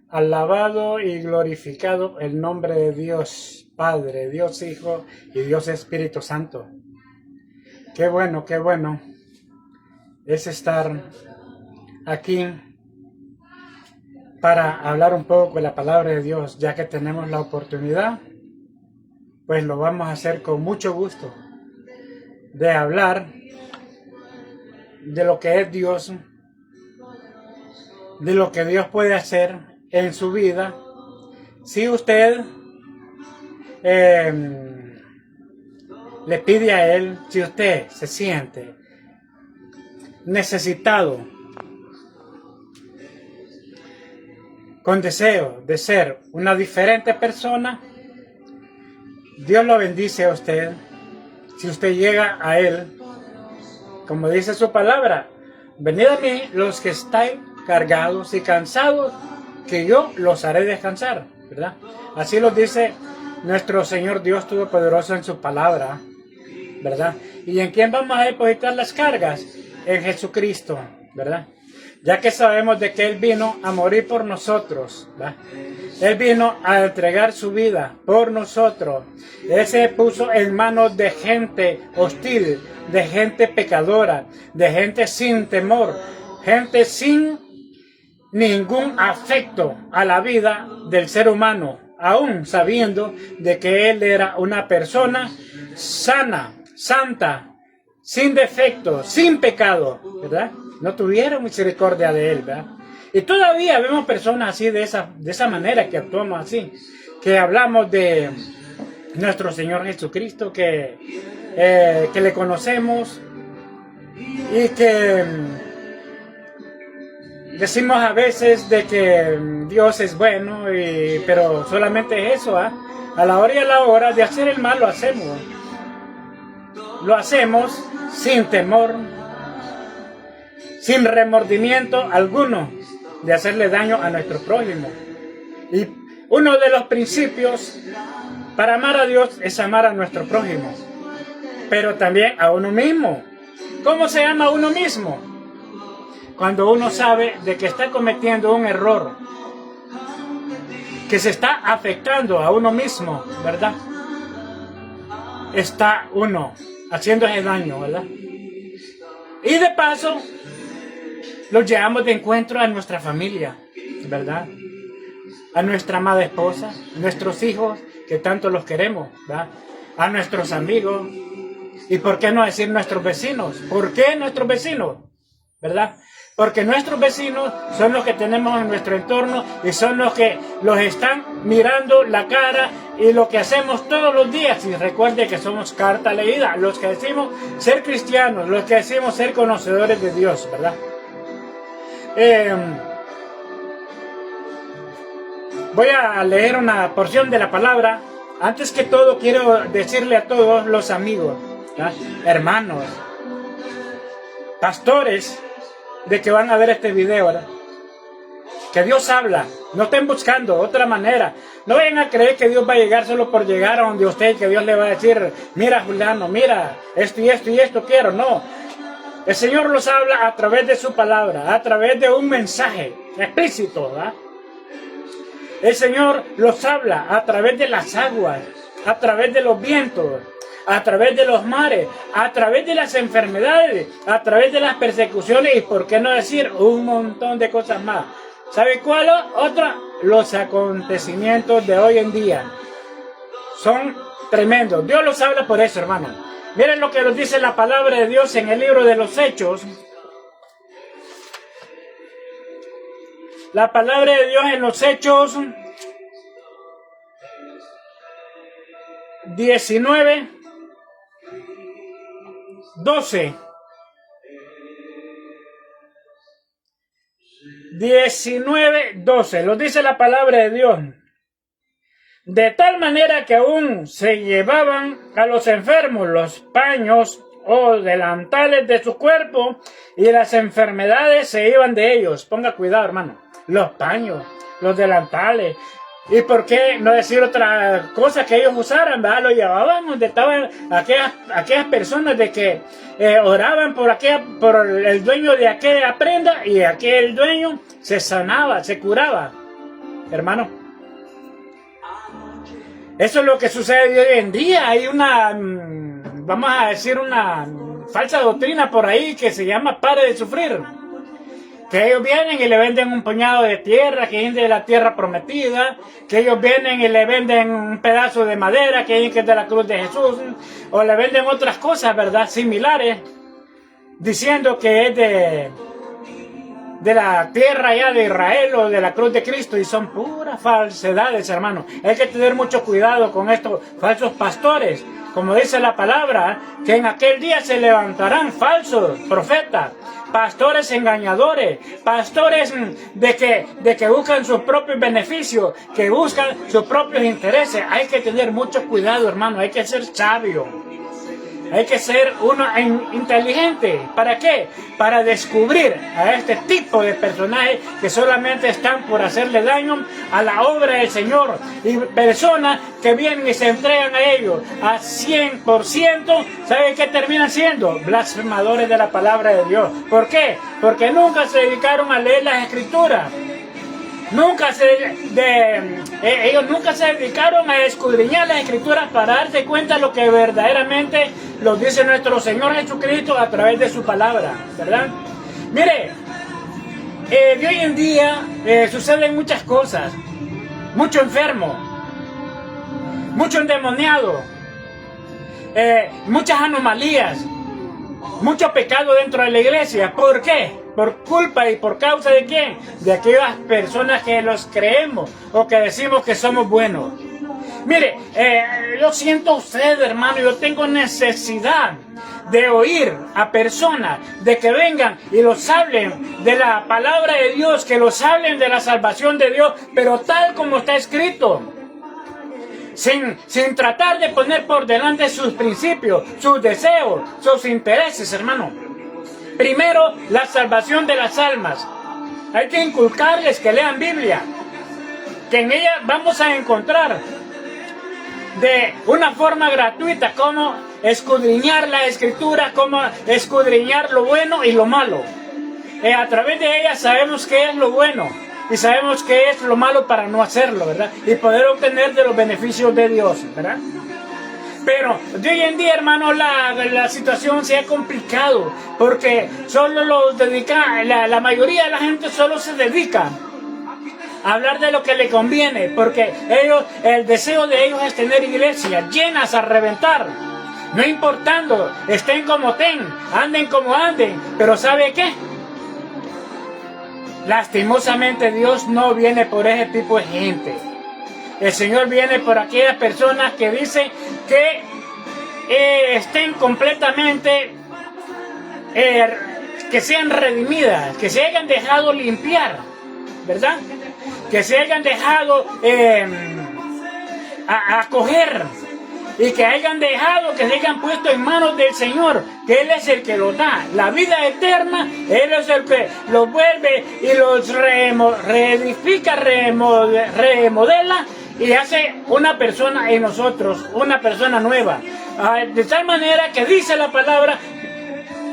Alabado y glorificado el nombre de Dios Padre, Dios Hijo y Dios Espíritu Santo. Qué bueno es estar aquí para hablar un poco de la palabra de Dios, ya que tenemos la oportunidad, pues lo vamos a hacer con mucho gusto, de hablar de lo que es Dios, de lo que Dios puede hacer en su vida, si usted le pide a Él, si usted se siente necesitado, con deseo de ser una diferente persona, Dios lo bendice a usted. Si usted llega a Él, como dice su palabra, venid a mí los que estáis cargados y cansados, que yo los haré descansar, ¿verdad? Así lo dice nuestro Señor Dios Todopoderoso en su palabra, ¿verdad? ¿Y en quién vamos a depositar las cargas? En Jesucristo, ¿verdad? Ya que sabemos de que Él vino a morir por nosotros, ¿verdad? Él vino a entregar su vida por nosotros. Él se puso en manos de gente hostil, de gente pecadora, de gente sin temor, gente sin ningún afecto a la vida del ser humano, aún sabiendo de que Él era una persona sana, santa, sin defecto, sin pecado, ¿verdad? No tuvieron misericordia de Él, ¿verdad? Y todavía vemos personas así, de esa manera, que actuamos así, que hablamos de nuestro Señor Jesucristo, que le conocemos y que decimos a veces de que Dios es bueno, pero solamente es eso, ¿eh? A la hora y a la hora de hacer el mal lo hacemos. Lo hacemos sin temor, sin remordimiento alguno de hacerle daño a nuestro prójimo. Y uno de los principios para amar a Dios es amar a nuestro prójimo, pero también a uno mismo. ¿Cómo se ama a uno mismo? Cuando uno sabe de que está cometiendo un error, que se está afectando a uno mismo, ¿verdad? Está uno haciéndose daño, ¿verdad? Y de paso, los llevamos de encuentro a nuestra familia, ¿verdad? A nuestra amada esposa, a nuestros hijos, que tanto los queremos, ¿verdad? A nuestros amigos, y por qué no decir nuestros vecinos. ¿Por qué nuestros vecinos? ¿Verdad? Porque nuestros vecinos son los que tenemos en nuestro entorno y son los que los están mirando la cara y lo que hacemos todos los días. Y recuerde que somos carta leída, los que decimos ser cristianos, los que decimos ser conocedores de Dios, ¿verdad? Voy a leer una porción de la palabra. Antes que todo, quiero decirle a todos los amigos, ¿verdad? Hermanos, pastores, de que van a ver este video, ¿verdad? Que Dios habla. No estén buscando otra manera. No vayan a creer que Dios va a llegar solo por llegar a donde usted, que Dios le va a decir, mira Juliano, mira, esto y esto y esto quiero. No. El Señor los habla a través de su palabra, a través de un mensaje explícito, ¿verdad? El Señor los habla a través de las aguas, a través de los vientos, a través de los mares, a través de las enfermedades, a través de las persecuciones y por qué no decir un montón de cosas más. ¿Sabe cuál? Otra, los acontecimientos de hoy en día son tremendos. Dios los habla por eso, hermano. Miren lo que nos dice la palabra de Dios en el libro de los Hechos. La palabra de Dios en los Hechos 19, 12. 19, 12. Lo dice la palabra de Dios. De tal manera que aún se llevaban a los enfermos los paños o delantales de su cuerpo y las enfermedades se iban de ellos. Ponga cuidado, hermano. Los paños, los delantales. ¿Y por qué no decir otra cosa que ellos usaran? ¿Verdad? Lo llevaban donde estaban aquellas personas de que oraban por el dueño de aquella prenda y aquel dueño se sanaba, se curaba. hermano. Eso es lo que sucede hoy en día. Hay una, vamos a decir, una falsa doctrina por ahí que se llama pare de sufrir. Que ellos vienen y le venden un puñado de tierra, que es de la tierra prometida, que ellos vienen y le venden un pedazo de madera, que es de la cruz de Jesús, o le venden otras cosas, ¿verdad?, similares, diciendo que es de la tierra ya de Israel o de la cruz de Cristo, y son puras falsedades, hermano. Hay que tener mucho cuidado con estos falsos pastores. Como dice la palabra, que en aquel día se levantarán falsos profetas, pastores engañadores, pastores de que buscan sus propios beneficios, que buscan sus propios intereses. Hay que tener mucho cuidado, hermano, hay que ser sabio. Hay que ser uno inteligente. ¿Para qué? Para descubrir a este tipo de personajes que solamente están por hacerle daño a la obra del Señor. Y personas que vienen y se entregan a ellos a 100%, ¿saben qué terminan siendo? Blasfemadores de la palabra de Dios. ¿Por qué? Porque nunca se dedicaron a leer las Escrituras. Ellos nunca se dedicaron a escudriñar las Escrituras para darse cuenta de lo que verdaderamente lo dice nuestro Señor Jesucristo a través de su palabra, ¿verdad? Mire, de hoy en día suceden muchas cosas, mucho enfermo, mucho endemoniado, muchas anomalías, mucho pecado dentro de la iglesia. ¿Por qué? ¿Por culpa y por causa de quién? De aquellas personas que los creemos o que decimos que somos buenos. Mire, yo siento a usted, hermano, yo tengo necesidad de oír a personas, de que vengan y los hablen de la palabra de Dios, que los hablen de la salvación de Dios, pero tal como está escrito. Sin tratar de poner por delante sus principios, sus deseos, sus intereses, hermano. Primero, la salvación de las almas. Hay que inculcarles que lean Biblia, que en ella vamos a encontrar de una forma gratuita cómo escudriñar la Escritura, cómo escudriñar lo bueno y lo malo. A través de ella sabemos qué es lo bueno y sabemos qué es lo malo para no hacerlo, ¿verdad? Y poder obtener de los beneficios de Dios, ¿verdad? Pero de hoy en día, hermano, la situación se ha complicado porque solo la mayoría de la gente solo se dedica a hablar de lo que le conviene, porque el deseo de ellos es tener iglesias llenas a reventar, no importando, estén como estén, anden como anden, pero ¿sabe qué? Lastimosamente Dios no viene por ese tipo de gente. El Señor viene por aquellas personas que dicen que estén completamente, que sean redimidas, que se hayan dejado limpiar, ¿verdad? Que se hayan dejado acoger y que hayan dejado, que se hayan puesto en manos del Señor, que Él es el que los da. La vida eterna, Él es el que los vuelve y los reedifica, remodela y hace una persona en nosotros, una persona nueva. De tal manera que dice la palabra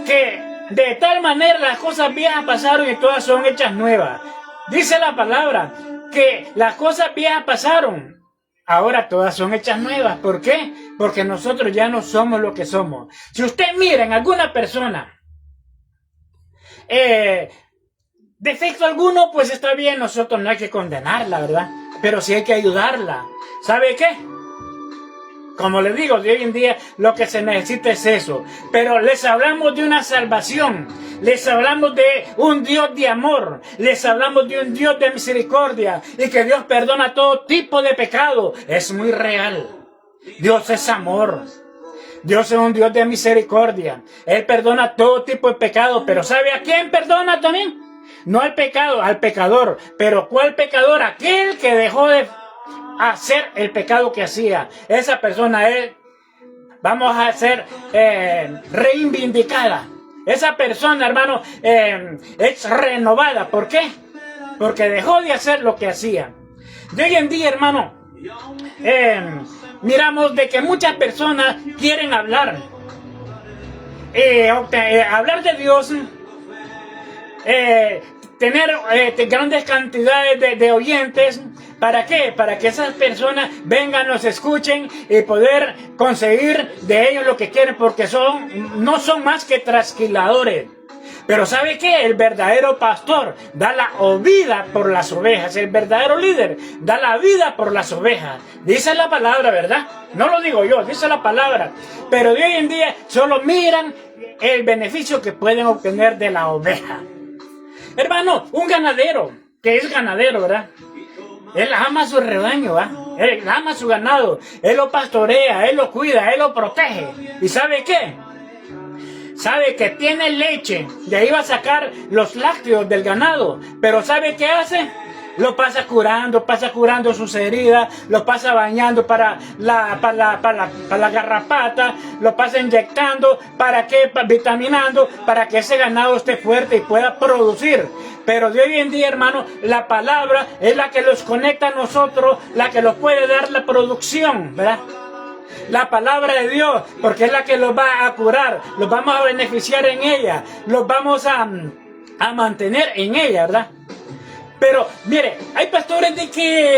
que de tal manera las cosas viejas pasaron y todas son hechas nuevas. Dice la palabra que las cosas viejas pasaron, ahora todas son hechas nuevas. ¿Por qué? Porque nosotros ya no somos lo que somos. Si usted mira en alguna persona defecto alguno, pues está bien, nosotros no hay que condenarla, ¿verdad? Pero sí hay que ayudarla. ¿Sabe qué? Como les digo, de hoy en día lo que se necesita es eso. Pero les hablamos de una salvación. Les hablamos de un Dios de amor. Les hablamos de un Dios de misericordia. Y que Dios perdona todo tipo de pecado. Es muy real. Dios es amor. Dios es un Dios de misericordia. Él perdona todo tipo de pecado. Pero ¿sabe a quién perdona también? No al pecado, al pecador. Pero ¿cuál pecador? Aquel que dejó de hacer el pecado que hacía. Esa persona es, vamos a ser reivindicada. Esa persona, hermano, es renovada. ¿Por qué? Porque dejó de hacer lo que hacía. De hoy en día, hermano, miramos de que muchas personas quieren hablar. Hablar de Dios, tener grandes cantidades de oyentes, ¿Para qué? Para que esas personas vengan, nos escuchen y poder conseguir de ellos lo que quieren, porque no son más que trasquiladores. Pero ¿sabe qué? El verdadero pastor da la vida por las ovejas. El verdadero líder da la vida por las ovejas. Dice la palabra, ¿verdad? No lo digo yo, dice la palabra. Pero de hoy en día solo miran el beneficio que pueden obtener de la oveja. Hermano, un ganadero, que es ganadero, ¿verdad? Él ama su rebaño, ¿verdad? Él ama su ganado. Él lo pastorea, él lo cuida, él lo protege. ¿Y sabe qué? Sabe que tiene leche, de ahí va a sacar los lácteos del ganado, pero ¿sabe qué hace? Lo pasa curando sus heridas, lo pasa bañando para la garrapata, lo pasa inyectando, ¿para qué? Vitaminando, para que ese ganado esté fuerte y pueda producir. Pero de hoy en día, hermano, la palabra es la que los conecta a nosotros, la que los puede dar la producción, ¿verdad? La palabra de Dios, porque es la que los va a curar, los vamos a beneficiar en ella, los vamos a mantener en ella, ¿verdad? Pero, mire, hay pastores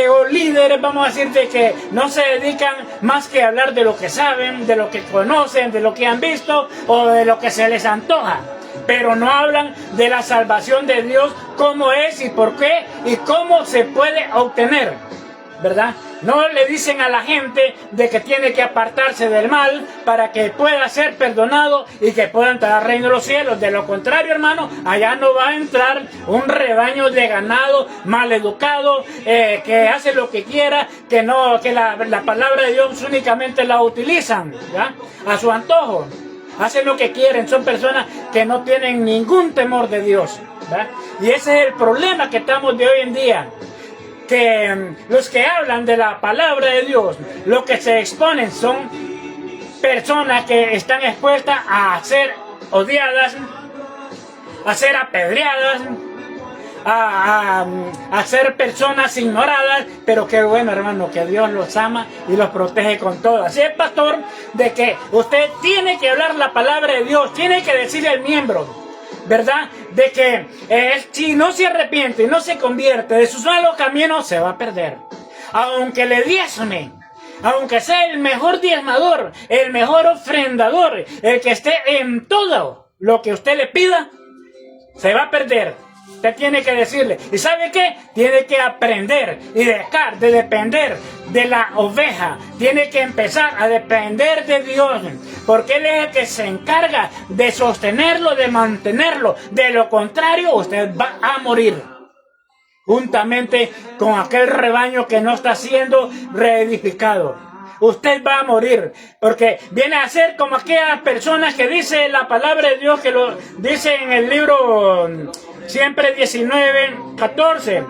o líderes, vamos a decir, de que no se dedican más que a hablar de lo que saben, de lo que conocen, de lo que han visto o de lo que se les antoja. Pero no hablan de la salvación de Dios, cómo es y por qué y cómo se puede obtener, ¿verdad? No le dicen a la gente de que tiene que apartarse del mal para que pueda ser perdonado y que pueda entrar al reino de los cielos. De lo contrario, hermano, allá no va a entrar un rebaño de ganado mal educado, que hace lo que quiera, que la palabra de Dios únicamente la utilizan, ¿ya? A su antojo. Hacen lo que quieren, son personas que no tienen ningún temor de Dios, ¿verdad? Y ese es el problema que estamos de hoy en día. Que los que hablan de la palabra de Dios, lo que se exponen son personas que están expuestas a ser odiadas, a ser apedreadas, a ser personas ignoradas, pero qué bueno, hermano, que Dios los ama y los protege con todo. Así es, pastor, de que usted tiene que hablar la palabra de Dios, tiene que decirle al miembro, ¿verdad? De que si no se arrepiente y no se convierte de sus malos caminos, se va a perder. Aunque le diezme, aunque sea el mejor diezmador, el mejor ofrendador, el que esté en todo lo que usted le pida, se va a perder. Usted tiene que decirle, ¿y sabe qué? Tiene que aprender y dejar de depender de la oveja. Tiene que empezar a depender de Dios, porque Él es el que se encarga de sostenerlo, de mantenerlo. De lo contrario, usted va a morir, juntamente con aquel rebaño que no está siendo reedificado. Usted va a morir, porque viene a ser como aquellas personas que dice la palabra de Dios, que lo dice en el libro siempre 19:14,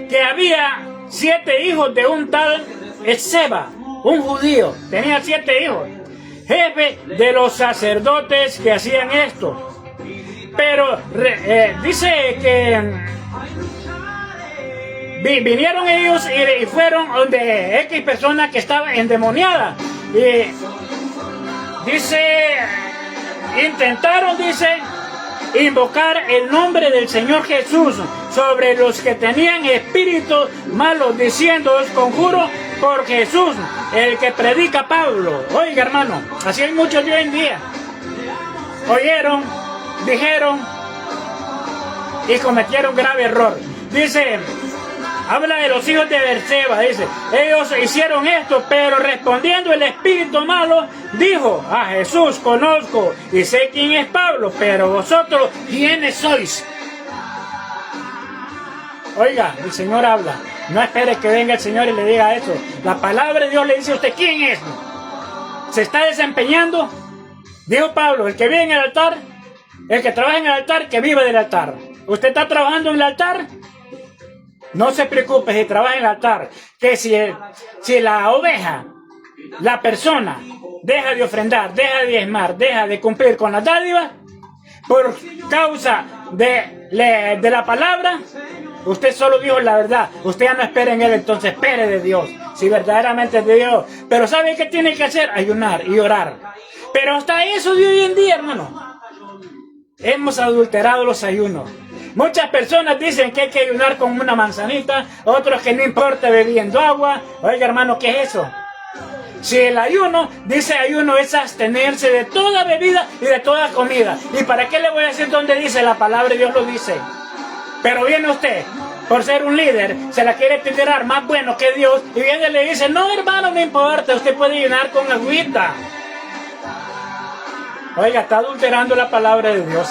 que había 7 hijos de un tal Seba, un judío, tenía 7 hijos, jefe de los sacerdotes que hacían esto. Pero dice que vinieron ellos y fueron donde X persona que estaba endemoniada. Y dice, intentaron, invocar el nombre del Señor Jesús sobre los que tenían espíritus malos, diciendo, os conjuro por Jesús, el que predica Pablo. Oiga, hermano, así hay muchos de hoy en día. Oyeron, dijeron y cometieron grave error. Dice, habla de los hijos de Berseba, dice, ellos hicieron esto, pero respondiendo el espíritu malo, dijo, a Jesús conozco y sé quién es Pablo, pero vosotros, ¿quiénes sois? Oiga, el Señor habla, no espere que venga el Señor y le diga eso. La palabra de Dios le dice a usted, ¿quién es? ¿Se está desempeñando? Dijo Pablo, el que vive en el altar, el que trabaja en el altar, que vive del altar. ¿Usted está trabajando en el altar? No se preocupe si trabaja en el altar, que si la oveja, la persona, deja de ofrendar, deja de diezmar, deja de cumplir con las dádivas, por causa de la palabra, usted solo dijo la verdad, usted ya no espera en Él, entonces espere de Dios, si verdaderamente es de Dios. Pero ¿sabe qué tiene que hacer? Ayunar y orar. Pero hasta eso de hoy en día, hermano, hemos adulterado los ayunos. Muchas personas dicen que hay que ayunar con una manzanita, otros que no importa bebiendo agua. Oiga, hermano, ¿qué es eso? Si el ayuno, dice ayuno, es abstenerse de toda bebida y de toda comida. ¿Y para qué le voy a decir dónde dice la palabra de Dios? Lo dice. Pero viene usted, por ser un líder, se la quiere tirar más bueno que Dios, y viene y le dice, no, hermano, no importa, usted puede ayunar con agüita. Oiga, está adulterando la palabra de Dios.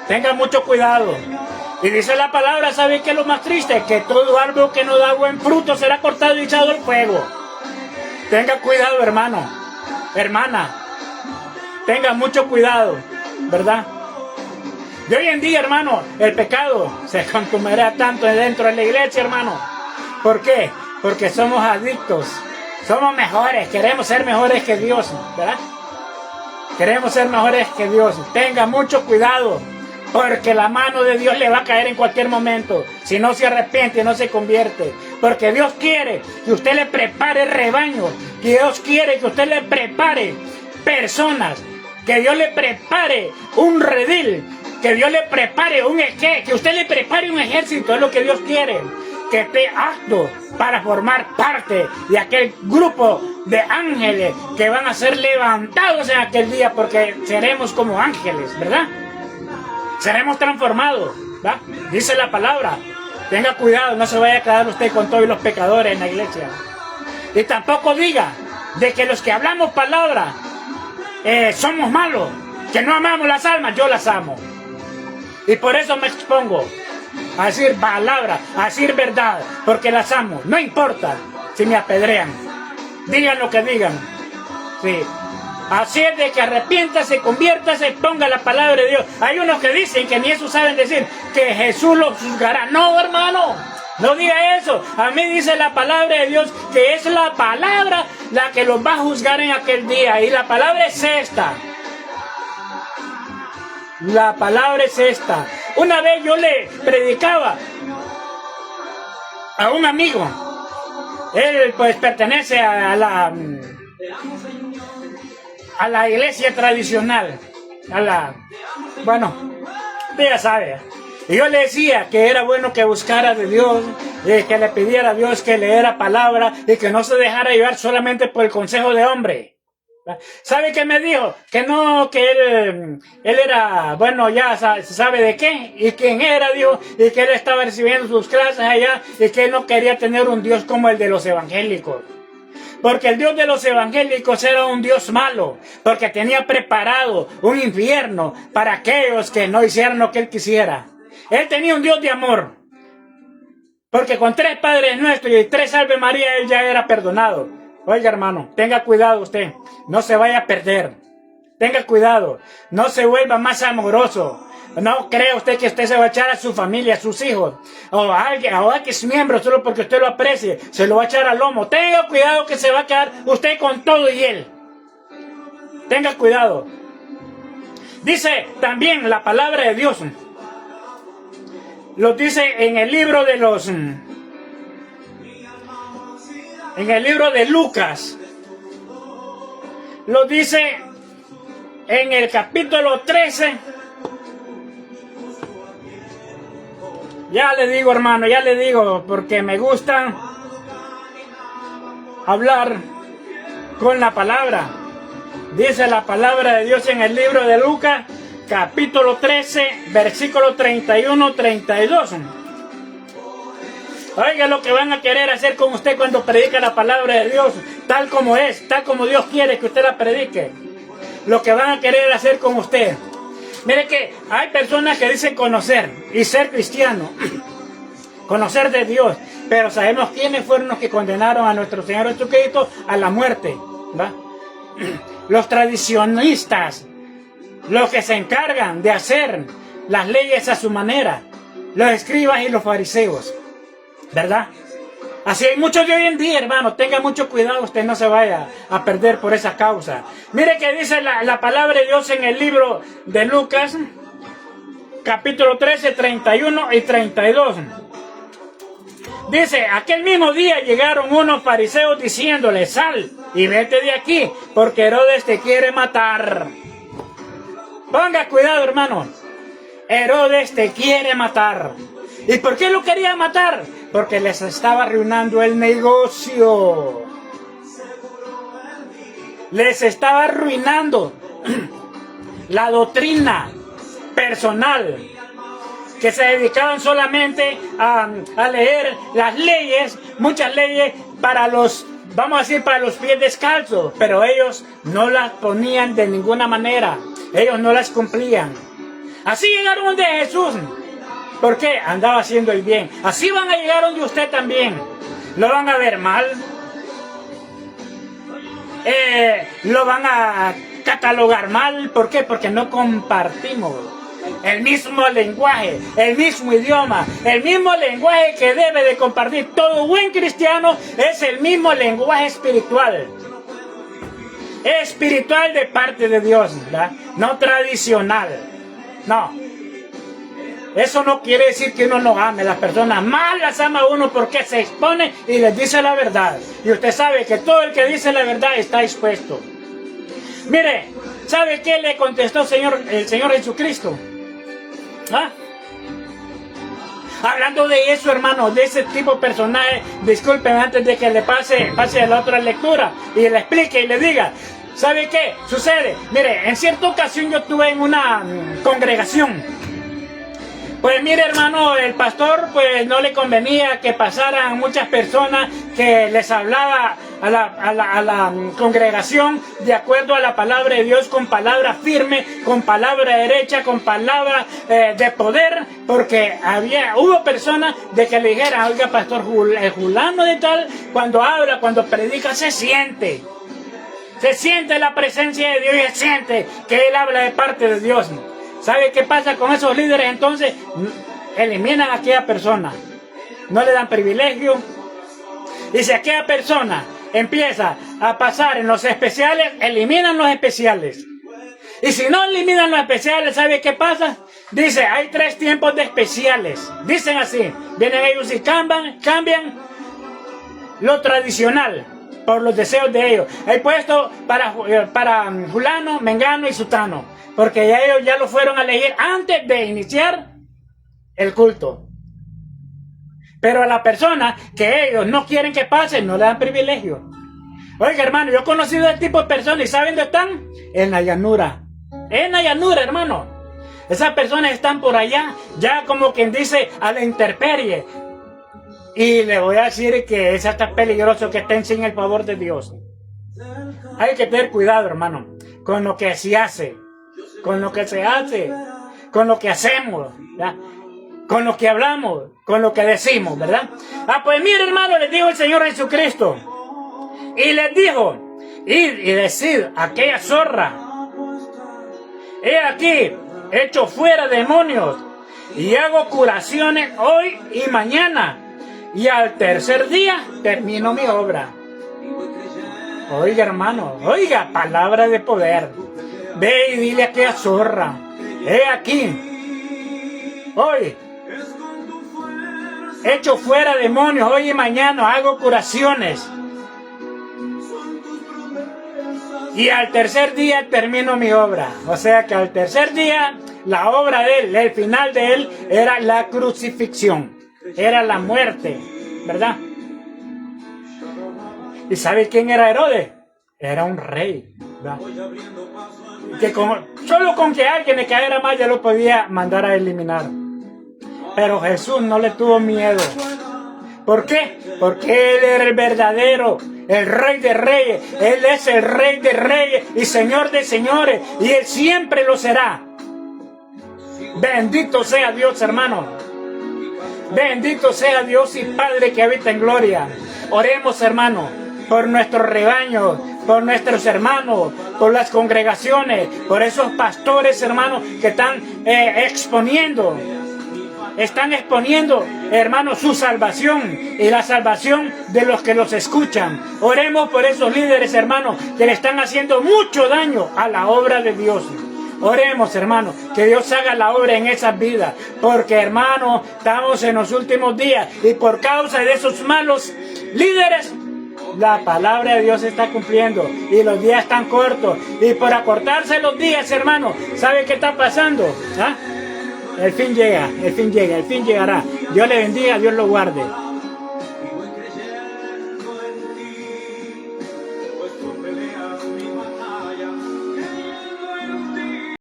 Tenga mucho cuidado. Y dice la palabra, ¿sabe qué es lo más triste? Que todo árbol que no da buen fruto será cortado y echado al fuego. Tenga cuidado, hermano, hermana. Tenga mucho cuidado, ¿verdad? De hoy en día, hermano, el pecado se consumirá tanto dentro de la iglesia, hermano. ¿Por qué? Porque somos adictos. Somos mejores, queremos ser mejores que Dios, ¿verdad? Queremos ser mejores que Dios. Tenga mucho cuidado, porque la mano de Dios le va a caer en cualquier momento, si no se arrepiente y no se convierte. Porque Dios quiere que usted le prepare rebaño, que Dios quiere que usted le prepare personas, que Dios le prepare un redil, que Dios le prepare que usted le prepare un ejército. Es lo que Dios quiere, que esté apto para formar parte de aquel grupo de ángeles que van a ser levantados en aquel día, porque seremos como ángeles, ¿verdad? Seremos transformados, ¿verdad? Dice la palabra. Tenga cuidado, no se vaya a quedar usted con todos los pecadores en la iglesia. Y tampoco diga de que los que hablamos palabra somos malos, que no amamos las almas. Yo las amo. Y por eso me expongo a decir palabra, a decir verdad, porque las amo. No importa si me apedrean. Digan lo que digan. Sí. Así es de que arrepiéntase, conviértase, ponga la palabra de Dios. Hay unos que dicen que ni eso saben decir, que Jesús los juzgará. No, hermano, no diga eso. A mí dice la palabra de Dios que es la palabra la que los va a juzgar en aquel día. Y la palabra es esta. La palabra es esta. Una vez yo le predicaba a un amigo. Él pues pertenece a la iglesia tradicional, bueno, ya sabe. Y yo le decía que era bueno que buscara de Dios, que le pidiera a Dios que leera palabra y que no se dejara llevar solamente por el consejo de hombre. ¿Sabe qué me dijo? Que no, que él era, bueno, ya sabe de qué y quién era Dios, y que él estaba recibiendo sus clases allá y que él no quería tener un Dios como el de los evangélicos. Porque el Dios de los evangélicos era un Dios malo, porque tenía preparado un infierno para aquellos que no hicieran lo que él quisiera. Él tenía un Dios de amor, porque con 3 Padres Nuestros y 3 Ave María él ya era perdonado. Oiga, hermano, tenga cuidado usted, no se vaya a perder. Tenga cuidado, no se vuelva más amoroso. No cree usted que usted se va a echar a su familia, a sus hijos, o a alguien, o a X miembro, solo porque usted lo aprecie, se lo va a echar al lomo. Tenga cuidado que se va a quedar usted con todo y él. Tenga cuidado. Dice también la palabra de Dios, lo dice en el libro de Lucas, lo dice en el capítulo 13. Ya le digo, hermano, ya le digo, porque me gusta hablar con la palabra. Dice la palabra de Dios en el libro de Lucas, capítulo 13, versículo 31-32. Oiga lo que van a querer hacer con usted cuando predica la palabra de Dios, tal como es, tal como Dios quiere que usted la predique. Lo que van a querer hacer con usted. Mire que hay personas que dicen conocer y ser cristiano, conocer de Dios, pero sabemos quiénes fueron los que condenaron a nuestro Señor Jesucristo a la muerte, ¿va? Los tradicionistas, los que se encargan de hacer las leyes a su manera, los escribas y los fariseos, ¿verdad? Así hay muchos de hoy en día, hermano. Tenga mucho cuidado, usted no se vaya a perder por esa causa. Mire que dice la palabra de Dios en el libro de Lucas, capítulo 13, 31 y 32. Dice, aquel mismo día llegaron unos fariseos diciéndole, sal y vete de aquí, porque Herodes te quiere matar. Ponga cuidado, hermano. Herodes te quiere matar. ¿Y por qué lo quería matar? Porque les estaba arruinando el negocio. Les estaba arruinando la doctrina personal, que se dedicaban solamente a leer las leyes, muchas leyes para los, vamos a decir, para los pies descalzos, pero ellos no las ponían de ninguna manera, ellos no las cumplían. Así llegaron de Jesús. ¿Por qué? Andaba haciendo el bien. Así van a llegar donde usted también. Lo van a ver mal. Lo van a catalogar mal. ¿Por qué? Porque no compartimos el mismo lenguaje, el mismo idioma, el mismo lenguaje que debe de compartir todo buen cristiano. Es el mismo lenguaje espiritual. Espiritual de parte de Dios, ¿verdad? No tradicional. No. Eso no quiere decir que uno no ame. Las personas más las ama uno porque se expone y les dice la verdad. Y usted sabe que todo el que dice la verdad está expuesto. Mire, ¿sabe qué le contestó el Señor Jesucristo? ¿Ah? Hablando de eso, hermano, de ese tipo de personaje, disculpen antes de que le pase a la otra lectura y le explique y le diga. ¿Sabe qué sucede? Mire, en cierta ocasión yo estuve en una congregación. Pues mire, hermano, el pastor pues no le convenía que pasaran muchas personas que les hablaba a la congregación de acuerdo a la palabra de Dios, con palabra firme, con palabra derecha, con palabra de poder, porque hubo personas de que le dijeran, oiga, pastor, el fulano de tal, cuando habla, cuando predica, se siente la presencia de Dios y se siente que él habla de parte de Dios. ¿Sabe qué pasa con esos líderes? Entonces, eliminan a aquella persona. No le dan privilegio. Y si aquella persona empieza a pasar en los especiales, eliminan los especiales. Y si no eliminan los especiales, ¿sabe qué pasa? Dice, hay 3 tiempos de especiales. Dicen así, vienen ellos y cambian lo tradicional por los deseos de ellos. Hay puesto para fulano, mengano y sutano. Porque ellos ya lo fueron a elegir antes de iniciar el culto. Pero a la persona que ellos no quieren que pase, no le dan privilegio. Oiga, hermano, yo he conocido este tipo de personas y ¿saben dónde están? En la llanura. En la llanura, hermano. Esas personas están por allá, ya como quien dice, a la intemperie. Y le voy a decir que es hasta peligroso que estén sin el favor de Dios. Hay que tener cuidado, hermano, con lo que se hace. Con lo que se hace, con lo que hacemos, ¿verdad? Con lo que hablamos, con lo que decimos, ¿verdad? Pues mire, hermano, les dijo el Señor Jesucristo, y les dijo, id y decid a aquella zorra, he aquí, echo fuera demonios, y hago curaciones hoy y mañana, y al tercer día termino mi obra. Oiga, hermano, oiga, palabra de poder. Ve y dile a aquella zorra, he aquí, hoy, echo fuera demonios, hoy y mañana hago curaciones. Y al tercer día termino mi obra. O sea que al tercer día, la obra de él, el final de él, era la crucifixión, era la muerte, ¿verdad? ¿Y sabe quién era Herodes? Era un rey, ¿verdad? Que solo con que alguien le caera mal ya lo podía mandar a eliminar. Pero Jesús no le tuvo miedo. ¿Por qué? Porque Él era el verdadero, el Rey de Reyes. Él es el Rey de Reyes y Señor de Señores. Y Él siempre lo será. Bendito sea Dios, hermano. Bendito sea Dios y Padre que habita en gloria. Oremos, hermano, por nuestro rebaño, por nuestros hermanos, por las congregaciones, por esos pastores, hermanos, que están exponiendo, hermanos, su salvación y la salvación de los que los escuchan. Oremos por esos líderes, hermanos, que le están haciendo mucho daño a la obra de Dios. Oremos, hermanos, que Dios haga la obra en esas vidas, porque, hermanos, estamos en los últimos días y por causa de esos malos líderes, la palabra de Dios se está cumpliendo y los días están cortos. Y por acortarse los días, hermano, ¿sabe qué está pasando? ¿Ah? el fin llega, el fin llega, el fin llegará. Dios le bendiga, Dios lo guarde.